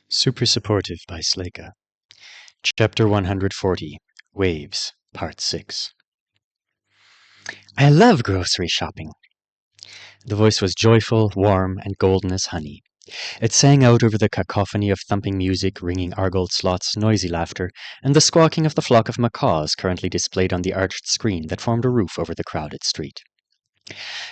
Super Supportive by Sleyca. Chapter 140, Waves, Part 6. I love grocery shopping. The voice was joyful, warm, and golden as honey. It sang out over the cacophony of thumping music, ringing Argold slots, noisy laughter, and the squawking of the flock of macaws currently displayed on the arched screen that formed a roof over the crowded street.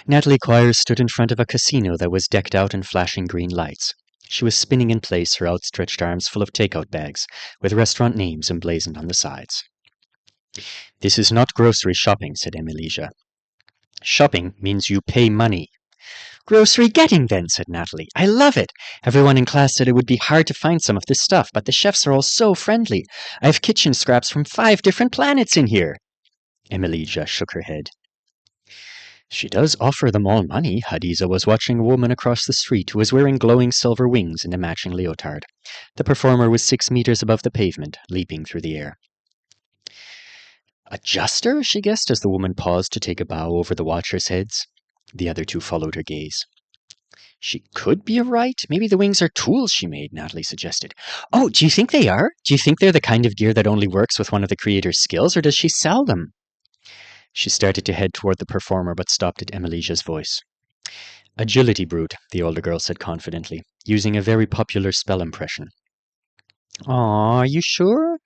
Natalie Quires stood in front of a casino that was decked out in flashing green lights. She was spinning in place, her outstretched arms full of takeout bags, with restaurant names emblazoned on the sides. This is not grocery shopping, said Emilia. Shopping means you pay money. Grocery getting, then, said Natalie. I love it. Everyone in class said it would be hard to find some of this stuff, but the chefs are all so friendly. I have kitchen scraps from 5 different planets in here. Emilia shook her head. She does offer them all money. Hadiza was watching a woman across the street who was wearing glowing silver wings and a matching leotard. The performer was 6 meters above the pavement, leaping through the air. A juster, she guessed as the woman paused to take a bow over the watchers' heads. The other two followed her gaze. She could be right. Maybe the wings are tools she made, Natalie suggested. Oh, do you think they are? Do you think they're the kind of gear that only works with one of the creator's skills, or does she sell them? She started to head toward the performer, but stopped at Emilicia's voice. Agility brute, the older girl said confidently, using a very popular spell impression. Aw, are you sure?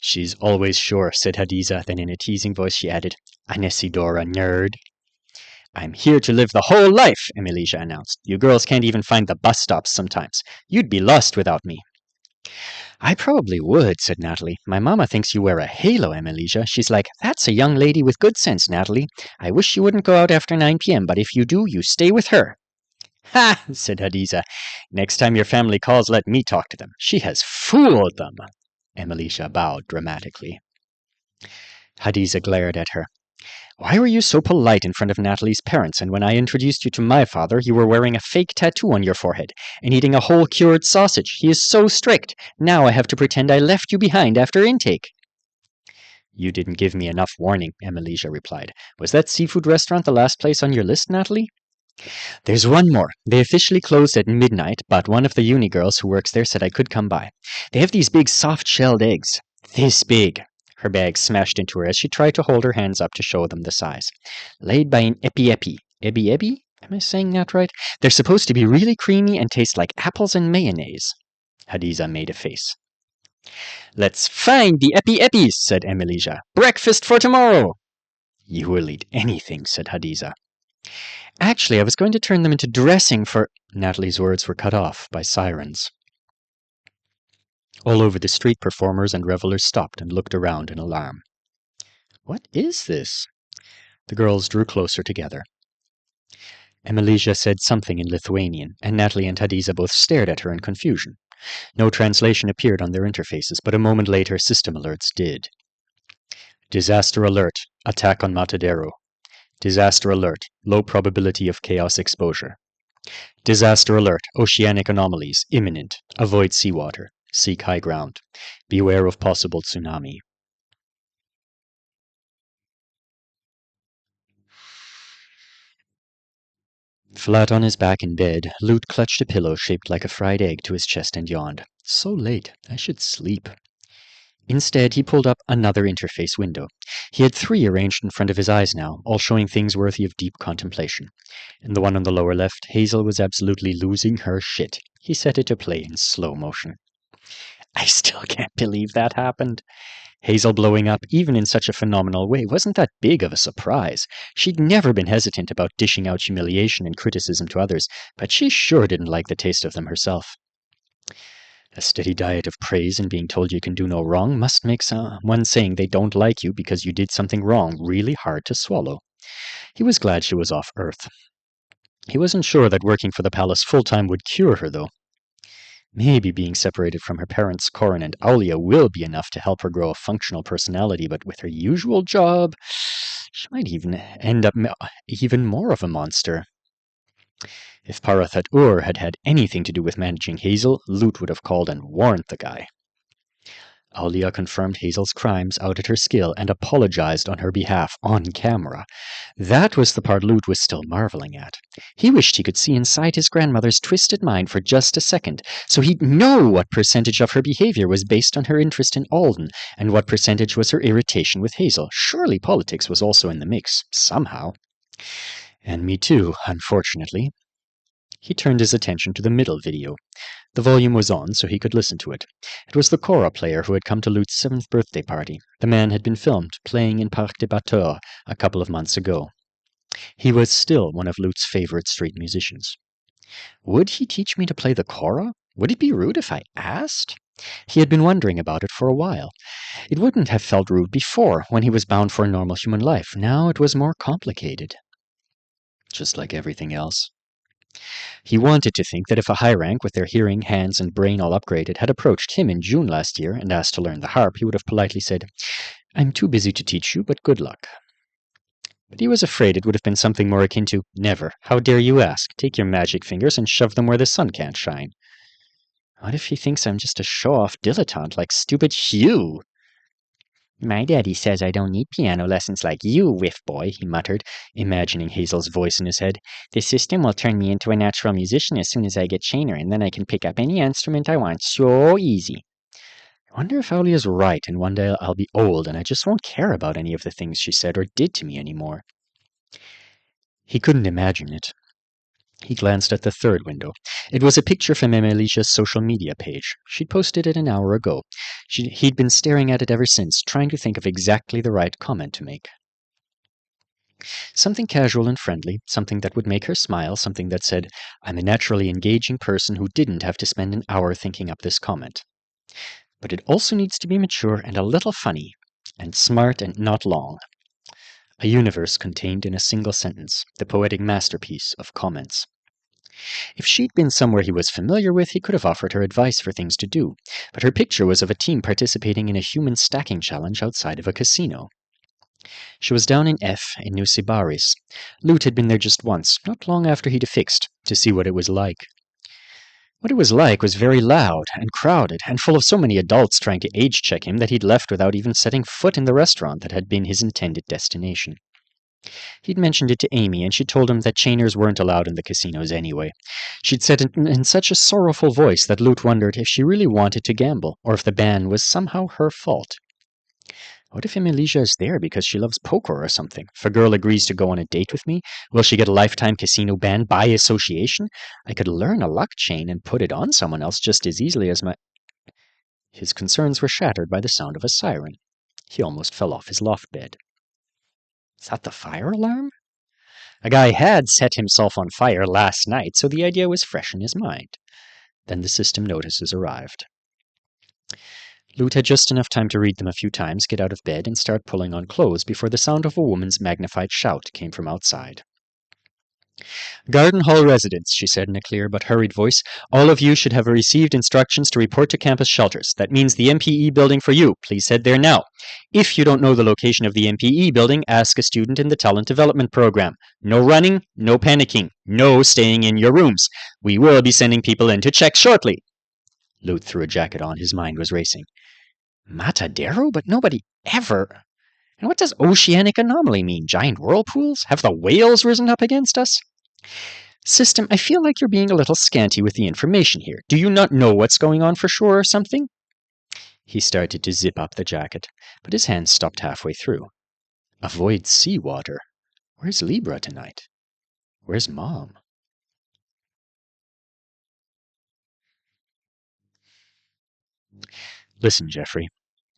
She's always sure, said Hadiza, then in a teasing voice she added, Anesidora, nerd. I'm here to live the whole life, Emilia announced. You girls can't even find the bus stops sometimes. You'd be lost without me. I probably would, said Natalie. My mama thinks you wear a halo, Emilia. She's like, that's a young lady with good sense, Natalie. I wish you wouldn't go out after 9 p.m., but if you do, you stay with her. Ha, said Hadiza. Next time your family calls, let me talk to them. She has fooled them. Emilia bowed dramatically. Hadiza glared at her. Why were you so polite in front of Natalie's parents, and when I introduced you to my father, you were wearing a fake tattoo on your forehead and eating a whole cured sausage? He is so strict. Now I have to pretend I left you behind after intake. You didn't give me enough warning, Emilia replied. Was that seafood restaurant the last place on your list, Natalie? There's one more. They officially closed at midnight, but one of the uni girls who works there said I could come by. They have these big soft-shelled eggs. This big. Her bag smashed into her as she tried to hold her hands up to show them the size. Laid by an epi-epi. Ebi-ebi? Am I saying that right? They're supposed to be really creamy and taste like apples and mayonnaise. Hadiza made a face. Let's find the epi-epis, said Emilia. Breakfast for tomorrow. You will eat anything, said Hadiza. Actually, I was going to turn them into dressing for... Natalie's words were cut off by sirens. All over the street, performers and revelers stopped and looked around in alarm. What is this? The girls drew closer together. Emilia said something in Lithuanian, and Natalie and Hadiza both stared at her in confusion. No translation appeared on their interfaces, but a moment later system alerts did. Disaster alert. Attack on Matadero. Disaster alert. Low probability of chaos exposure. Disaster alert. Oceanic anomalies. Imminent. Avoid seawater. Seek high ground. Beware of possible tsunami. Flat on his back in bed, Lute clutched a pillow shaped like a fried egg to his chest and yawned. So late. I should sleep. Instead, he pulled up another interface window. He had 3 arranged in front of his eyes now, all showing things worthy of deep contemplation. In the one on the lower left, Hazel was absolutely losing her shit. He set it to play in slow motion. I still can't believe that happened. Hazel blowing up, even in such a phenomenal way, wasn't that big of a surprise. She'd never been hesitant about dishing out humiliation and criticism to others, but she sure didn't like the taste of them herself. A steady diet of praise and being told you can do no wrong must make someone saying they don't like you because you did something wrong really hard to swallow. He was glad she was off Earth. He wasn't sure that working for the palace full-time would cure her, though. Maybe being separated from her parents, Corin and Aulia, will be enough to help her grow a functional personality, but with her usual job, she might even end up even more of a monster. If Parathat-ur had had anything to do with managing Hazel, Lute would have called and warned the guy. Aulia confirmed Hazel's crimes, outed her skill, and apologized on her behalf on camera. That was the part Lute was still marveling at. He wished he could see inside his grandmother's twisted mind for just a second, so he'd know what percentage of her behavior was based on her interest in Alden, and what percentage was her irritation with Hazel. Surely politics was also in the mix, somehow. And me too, unfortunately. He turned his attention to the middle video. The volume was on, so he could listen to it. It was the kora player who had come to Lute's 7th birthday party. The man had been filmed playing in Parc des Batteurs a couple of months ago. He was still one of Lute's favorite street musicians. Would he teach me to play the kora? Would it be rude if I asked? He had been wondering about it for a while. It wouldn't have felt rude before, when he was bound for a normal human life. Now it was more complicated. Just like everything else. He wanted to think that if a high rank with their hearing, hands, and brain all upgraded had approached him in June last year and asked to learn the harp, he would have politely said, "I'm too busy to teach you, but good luck." But he was afraid it would have been something more akin to, "Never. How dare you ask? Take your magic fingers and shove them where the sun can't shine." What if he thinks I'm just a show-off dilettante like stupid Hugh? "My daddy says I don't need piano lessons like you, whiff boy," he muttered, imagining Hazel's voice in his head. "The system will turn me into a natural musician as soon as I get Shaner, and then I can pick up any instrument I want so easy." I wonder if Aulia's right, and one day I'll be old and I just won't care about any of the things she said or did to me anymore. He couldn't imagine it. He glanced at the third window. It was a picture from Emelicia's social media page. She'd posted it an hour ago. He'd been staring at it ever since, trying to think of exactly the right comment to make. Something casual and friendly, something that would make her smile, something that said, "I'm a naturally engaging person who didn't have to spend an hour thinking up this comment." But it also needs to be mature and a little funny, and smart and not long. A universe contained in a single sentence, the poetic masterpiece of comments. If she'd been somewhere he was familiar with, he could have offered her advice for things to do, but her picture was of a team participating in a human stacking challenge outside of a casino. She was down in F in New Sybaris. Lute had been there just once, not long after he'd affixed, to see what it was like. What it was like was very loud and crowded and full of so many adults trying to age-check him that he'd left without even setting foot in the restaurant that had been his intended destination. He'd mentioned it to Amy, and she'd told him that chainers weren't allowed in the casinos anyway. She'd said it in such a sorrowful voice that Lute wondered if she really wanted to gamble, or if the ban was somehow her fault. What if Emelicia is there because she loves poker or something? If a girl agrees to go on a date with me, will she get a lifetime casino ban by association? I could learn a luck chain and put it on someone else just as easily as my... His concerns were shattered by the sound of a siren. He almost fell off his loft bed. Is that the fire alarm? A guy had set himself on fire last night, so the idea was fresh in his mind. Then the system notices arrived. Lute had just enough time to read them a few times, get out of bed, and start pulling on clothes before the sound of a woman's magnified shout came from outside. "Garden Hall residents," she said in a clear but hurried voice, "all of you should have received instructions to report to campus shelters. That means the MPE building for you. Please head there now. If you don't know the location of the MPE building, ask a student in the talent development program. No running, no panicking, no staying in your rooms. We will be sending people in to check shortly." Lute threw a jacket on. His mind was racing. Matadero? But nobody ever... And what does oceanic anomaly mean? Giant whirlpools? Have the whales risen up against us? "System, I feel like you're being a little scanty with the information here. Do you not know what's going on for sure or something?" He started to zip up the jacket, but his hand stopped halfway through. Avoid seawater. Where's Libra tonight? Where's Mom? "Listen, Jeffrey,"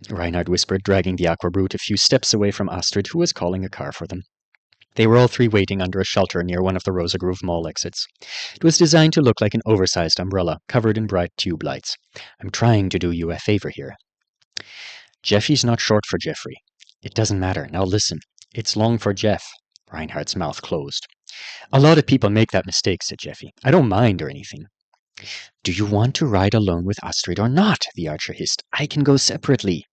Reinhardt whispered, dragging the aqua brute a few steps away from Astrid, who was calling a car for them. They were all three waiting under a shelter near one of the Rosa Grove Mall exits. It was designed to look like an oversized umbrella, covered in bright tube lights. "I'm trying to do you a favor here." "Jeffy's not short for Jeffrey." "It doesn't matter. Now listen. It's long for Jeff." Reinhardt's mouth closed. "A lot of people make that mistake," said Jeffy. "I don't mind or anything." "Do you want to ride alone with Astrid or not?" the archer hissed. "I can go separately."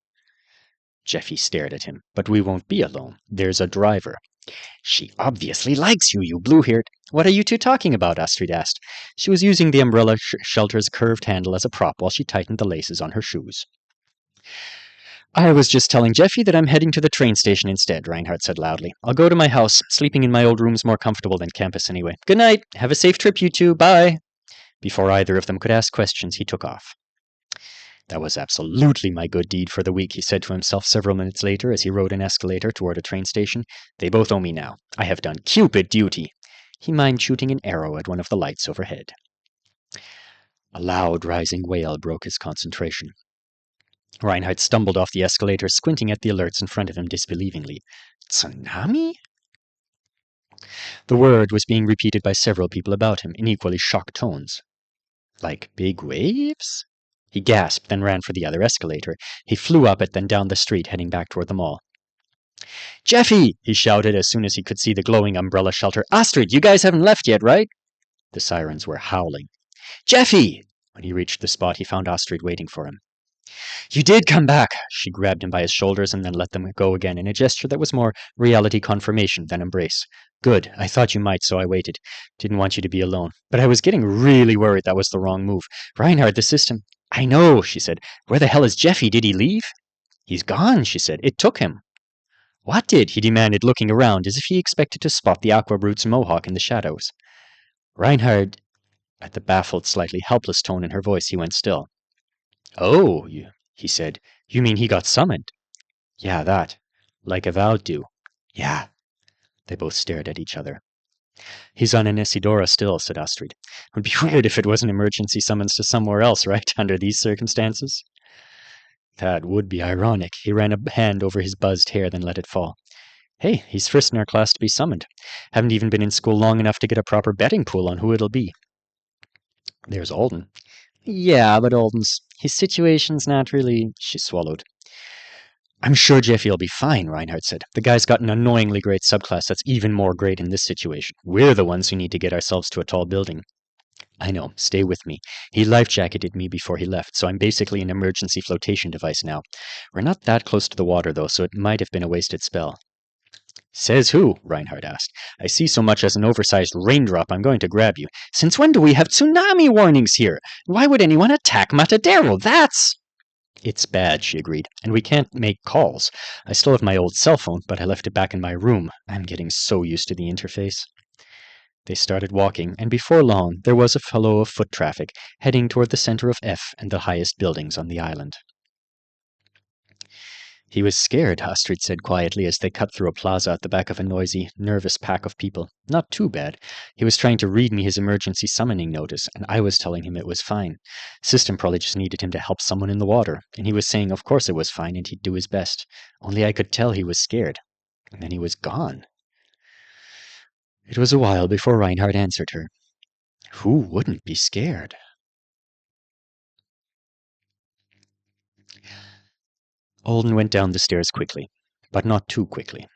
Jeffy stared at him. "But we won't be alone. There's a driver." "She obviously likes you, you blue-haired..." "What are you two talking about?" Astrid asked. She was using the umbrella shelter's curved handle as a prop while she tightened the laces on her shoes. I was just telling Jeffy that I'm heading to the train station instead, Reinhardt said loudly. I'll go to my house. Sleeping in my old room's more comfortable than campus anyway. Good night. Have a safe trip, you two. Bye. Before either of them could ask questions, he took off. That was absolutely my good deed for the week, he said to himself several minutes later as he rode an escalator toward a train station. They both owe me now. I have done Cupid duty. He mimed shooting an arrow at one of the lights overhead. A loud, rising wail broke his concentration. Reinhardt stumbled off the escalator, squinting at the alerts in front of him disbelievingly. Tsunami? The word was being repeated by several people about him in equally shocked tones. Like big waves? He gasped, then ran for the other escalator. He flew up it, then down the street, heading back toward the mall. Jeffy! He shouted as soon as he could see the glowing umbrella shelter. Astrid, you guys haven't left yet, right? The sirens were howling. Jeffy! When he reached the spot, he found Astrid waiting for him. You did come back! She grabbed him by his shoulders and then let them go again in a gesture that was more reality confirmation than embrace. Good. I thought you might, so I waited. Didn't want you to be alone. But I was getting really worried that was the wrong move. Reinhardt, the system... I know, she said. Where the hell is Jeffy? Did he leave? He's gone, she said. It took him. What did? He demanded, looking around as if he expected to spot the Aqua Brute's mohawk in the shadows. Reinhardt... At the baffled, slightly helpless tone in her voice, he went still. Oh, he said. You mean he got summoned? Yeah, that. Like Avowed do. Yeah. They both stared at each other. He's on an Isidora still, said Astrid. It would be weird if it was an emergency summons to somewhere else, right, under these circumstances? That would be ironic. He ran a hand over his buzzed hair, then let it fall. Hey, he's first in our class to be summoned. Haven't even been in school long enough to get a proper betting pool on who it'll be. There's Alden. Yeah, but his situation's not really... She swallowed. I'm sure Jeffy'll be fine, Reinhardt said. The guy's got an annoyingly great subclass that's even more great in this situation. We're the ones who need to get ourselves to a tall building. I know. Stay with me. He life-jacketed me before he left, so I'm basically an emergency flotation device now. We're not that close to the water, though, so it might have been a wasted spell. Says who? Reinhardt asked. I see so much as an oversized raindrop I'm going to grab you. Since when do we have tsunami warnings here? Why would anyone attack Matadero? That's... It's bad, she agreed, and we can't make calls. I still have my old cell phone, but I left it back in my room. I'm getting so used to the interface. They started walking, and before long there was a flow of foot traffic, heading toward the center of F and the highest buildings on the island. He was scared, Astrid said quietly as they cut through a plaza at the back of a noisy, nervous pack of people. Not too bad. He was trying to read me his emergency summoning notice, and I was telling him it was fine. System probably just needed him to help someone in the water, and he was saying of course it was fine and he'd do his best. Only I could tell he was scared. And then he was gone. It was a while before Reinhardt answered her. Who wouldn't be scared? Alden went down the stairs quickly, but not too quickly.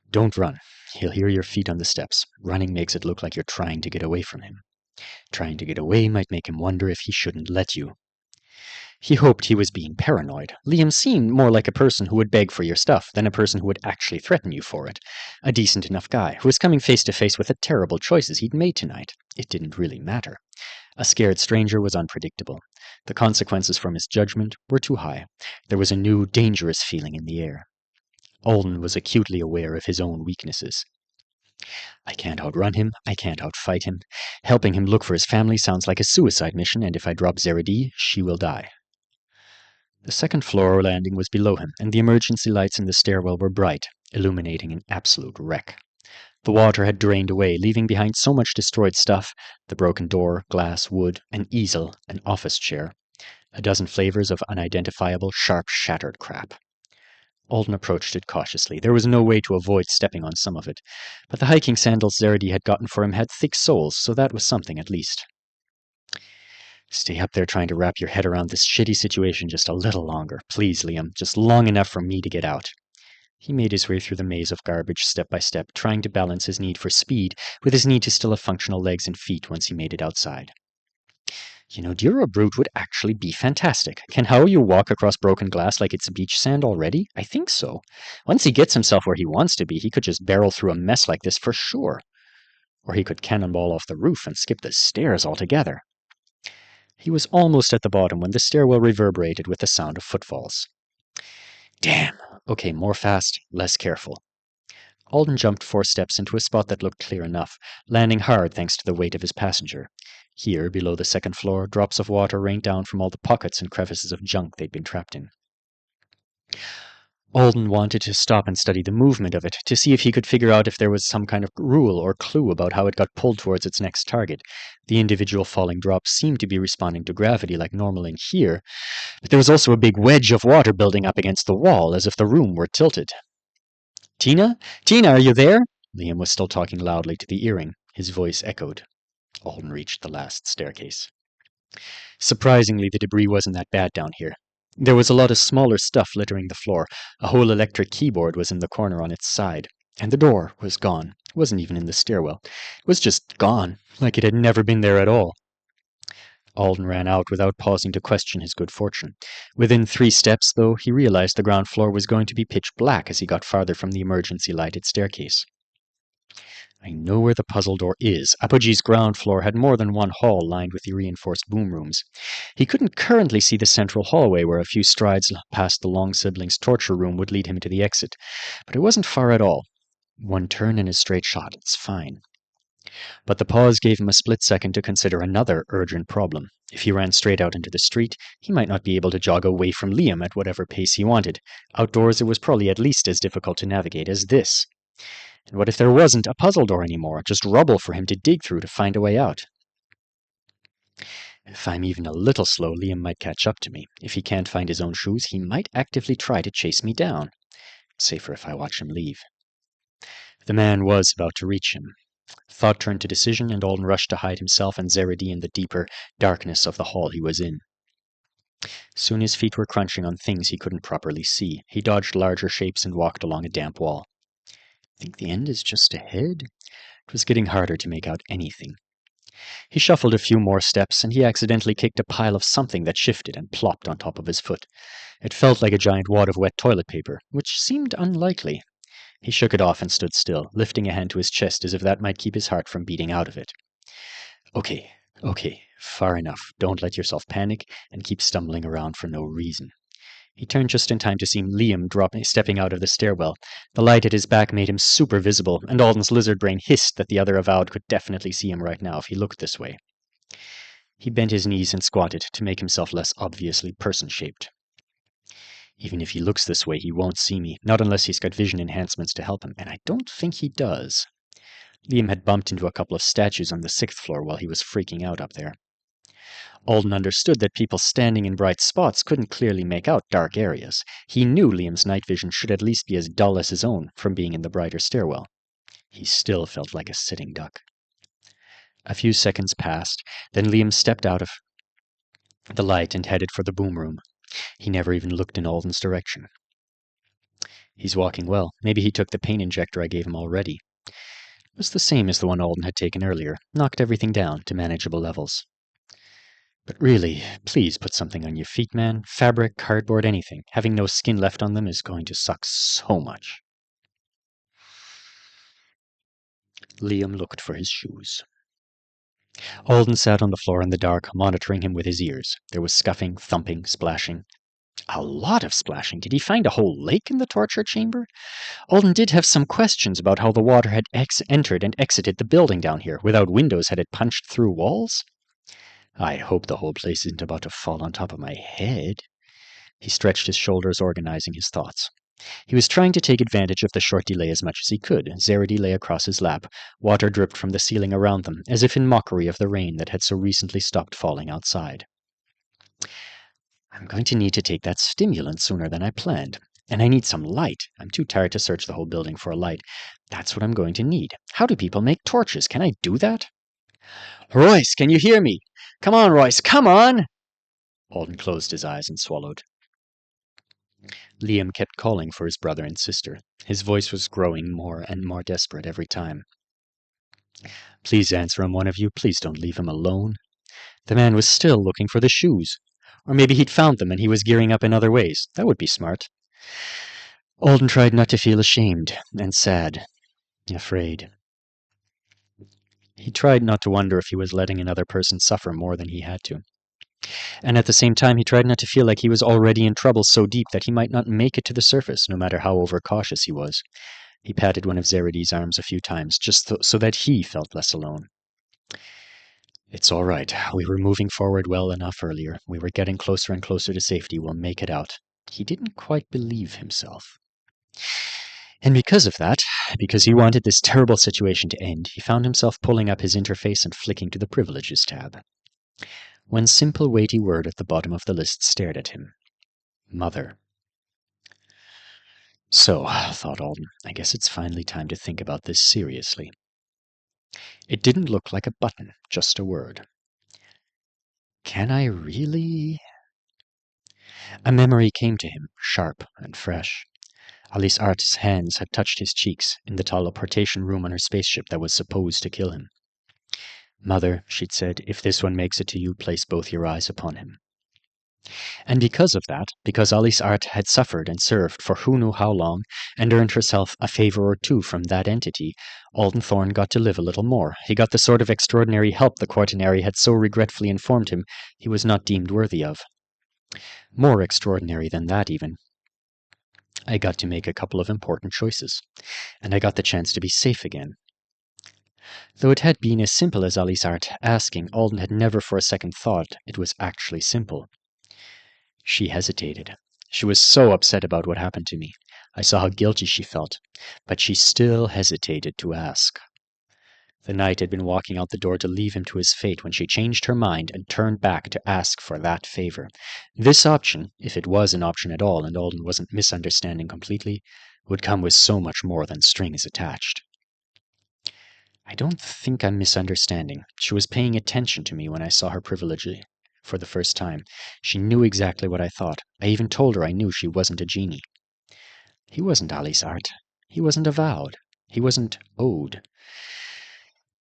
Don't run. He'll hear your feet on the steps. Running makes it look like you're trying to get away from him. Trying to get away might make him wonder if he shouldn't let you. He hoped he was being paranoid. Liam seemed more like a person who would beg for your stuff than a person who would actually threaten you for it. A decent enough guy who was coming face to face with the terrible choices he'd made tonight. It didn't really matter. A scared stranger was unpredictable. The consequences for misjudgment were too high. There was a new, dangerous feeling in the air. Alden was acutely aware of his own weaknesses. I can't outrun him. I can't outfight him. Helping him look for his family sounds like a suicide mission, and if I drop Zeridee, she will die. The second floor landing was below him, and the emergency lights in the stairwell were bright, illuminating an absolute wreck. The water had drained away, leaving behind so much destroyed stuff: the broken door, glass, wood, an easel, an office chair, a dozen flavors of unidentifiable, sharp, shattered crap. Alden approached it cautiously. There was no way to avoid stepping on some of it, but the hiking sandals Zeridee had gotten for him had thick soles, so that was something at least. Stay up there trying to wrap your head around this shitty situation just a little longer. Please, Liam, just long enough for me to get out. He made his way through the maze of garbage step by step, trying to balance his need for speed with his need to still have functional legs and feet once he made it outside. You know, Duro Brute would actually be fantastic. Can Haoyu walk across broken glass like it's beach sand already? I think so. Once he gets himself where he wants to be, he could just barrel through a mess like this for sure. Or he could cannonball off the roof and skip the stairs altogether. He was almost at the bottom when the stairwell reverberated with the sound of footfalls. Damn! Okay, more fast, less careful. Alden jumped 4 steps into a spot that looked clear enough, landing hard thanks to the weight of his passenger. Here, below the 2nd floor, drops of water rained down from all the pockets and crevices of junk they'd been trapped in. Alden wanted to stop and study the movement of it, to see if he could figure out if there was some kind of rule or clue about how it got pulled towards its next target. The individual falling drops seemed to be responding to gravity like normal in here, but there was also a big wedge of water building up against the wall, as if the room were tilted. Tina? Tina, are you there? Liam was still talking loudly to the earring. His voice echoed. Alden reached the last staircase. Surprisingly, the debris wasn't that bad down here. There was a lot of smaller stuff littering the floor. A whole electric keyboard was in the corner on its side. And the door was gone. It wasn't even in the stairwell. It was just gone, like it had never been there at all. Alden ran out without pausing to question his good fortune. Within 3 steps, though, he realized the ground floor was going to be pitch black as he got farther from the emergency lighted staircase. I know where the puzzle door is. Apogee's ground floor had more than one hall lined with the reinforced boom rooms. He couldn't currently see the central hallway where a few strides past the Long siblings' torture room would lead him to the exit, but it wasn't far at all. 1 turn and a straight shot. It's fine. But the pause gave him a split second to consider another urgent problem. If he ran straight out into the street, he might not be able to jog away from Liam at whatever pace he wanted. Outdoors, it was probably at least as difficult to navigate as this. And what if there wasn't a puzzle door anymore, just rubble for him to dig through to find a way out? If I'm even a little slow, Liam might catch up to me. If he can't find his own shoes, he might actively try to chase me down. Safer if I watch him leave. The man was about to reach him. Thought turned to decision, and Alden rushed to hide himself and Zeredy in the deeper darkness of the hall he was in. Soon his feet were crunching on things he couldn't properly see. He dodged larger shapes and walked along a damp wall. Think the end is just ahead? It was getting harder to make out anything. He shuffled a few more steps, and he accidentally kicked a pile of something that shifted and plopped on top of his foot. It felt like a giant wad of wet toilet paper, which seemed unlikely. He shook it off and stood still, lifting a hand to his chest as if that might keep his heart from beating out of it. Okay, far enough. Don't let yourself panic, and keep stumbling around for no reason. He turned just in time to see Liam stepping out of the stairwell. The light at his back made him super visible, and Alden's lizard brain hissed that the other avowed could definitely see him right now if he looked this way. He bent his knees and squatted to make himself less obviously person-shaped. Even if he looks this way, he won't see me, not unless he's got vision enhancements to help him, and I don't think he does. Liam had bumped into a couple of statues on the 6th floor while he was freaking out up there. Alden understood that people standing in bright spots couldn't clearly make out dark areas. He knew Liam's night vision should at least be as dull as his own from being in the brighter stairwell. He still felt like a sitting duck. A few seconds passed, then Liam stepped out of the light and headed for the boom room. He never even looked in Alden's direction. He's walking well. Maybe he took the pain injector I gave him already. It was the same as the one Alden had taken earlier, knocked everything down to manageable levels. But really, please put something on your feet, man. Fabric, cardboard, anything. Having no skin left on them is going to suck so much. Liam looked for his shoes. Alden sat on the floor in the dark, monitoring him with his ears. There was scuffing, thumping, splashing. A lot of splashing. Did he find a whole lake in the torture chamber? Alden did have some questions about how the water had entered and exited the building down here. Without windows, had it punched through walls? I hope the whole place isn't about to fall on top of my head. He stretched his shoulders, organizing his thoughts. He was trying to take advantage of the short delay as much as he could. Zeredy lay across his lap. Water dripped from the ceiling around them, as if in mockery of the rain that had so recently stopped falling outside. I'm going to need to take that stimulant sooner than I planned. And I need some light. I'm too tired to search the whole building for a light. That's what I'm going to need. How do people make torches? Can I do that? Royce, can you hear me? Come on, Royce, come on! Alden closed his eyes and swallowed. Liam kept calling for his brother and sister. His voice was growing more and more desperate every time. Please answer him, one of you. Please don't leave him alone. The man was still looking for the shoes. Or maybe he'd found them and he was gearing up in other ways. That would be smart. Alden tried not to feel ashamed and sad, afraid. He tried not to wonder if he was letting another person suffer more than he had to. And at the same time, he tried not to feel like he was already in trouble so deep that he might not make it to the surface, no matter how overcautious he was. He patted one of Zerides' arms a few times, just so that he felt less alone. It's all right. We were moving forward well enough earlier. We were getting closer and closer to safety. We'll make it out. He didn't quite believe himself. And because of that, because he wanted this terrible situation to end, he found himself pulling up his interface and flicking to the Privileges tab. One simple weighty word at the bottom of the list stared at him. Mother. So, thought Alden, I guess it's finally time to think about this seriously. It didn't look like a button, just a word. Can I really? A memory came to him, sharp and fresh. Alice Art's hands had touched his cheeks in the teleportation room on her spaceship that was supposed to kill him. Mother, she'd said, if this one makes it to you, place both your eyes upon him. And because of that, because Alice Art had suffered and served for who knew how long, and earned herself a favor or two from that entity, Alden Thorne got to live a little more. He got the sort of extraordinary help the Quaternary had so regretfully informed him he was not deemed worthy of. More extraordinary than that, even. I got to make a couple of important choices, and I got the chance to be safe again. Though it had been as simple as Alice Art asking, Alden had never for a second thought it was actually simple. She hesitated. She was so upset about what happened to me. I saw how guilty she felt, but she still hesitated to ask. The knight had been walking out the door to leave him to his fate when she changed her mind and turned back to ask for that favor. This option, if it was an option at all and Alden wasn't misunderstanding completely, would come with so much more than strings attached. I don't think I'm misunderstanding. She was paying attention to me when I saw her privilege for the first time. She knew exactly what I thought. I even told her I knew she wasn't a genie. He wasn't Alice Art. He wasn't avowed. He wasn't owed.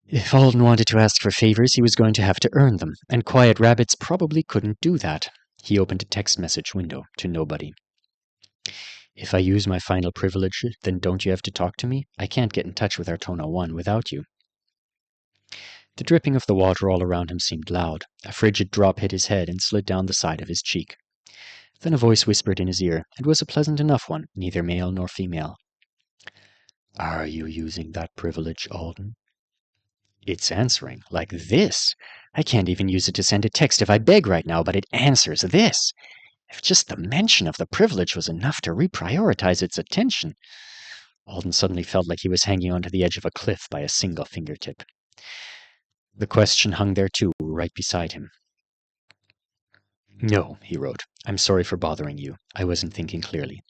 If Alden wanted to ask for favors, he was going to have to earn them, and quiet rabbits probably couldn't do that. He opened a text message window to nobody. If I use my final privilege, then don't you have to talk to me? I can't get in touch with Artona 1 without you. The dripping of the water all around him seemed loud. A frigid drop hit his head and slid down the side of his cheek. Then a voice whispered in his ear. It was a pleasant enough one, neither male nor female. Are you using that privilege, Alden? It's answering, like this. I can't even use it to send a text if I beg right now, but it answers this. If just the mention of the privilege was enough to reprioritize its attention. Alden suddenly felt like he was hanging onto the edge of a cliff by a single fingertip. The question hung there too, right beside him. No, he wrote. I'm sorry for bothering you. I wasn't thinking clearly.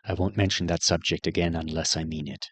I won't mention that subject again unless I mean it.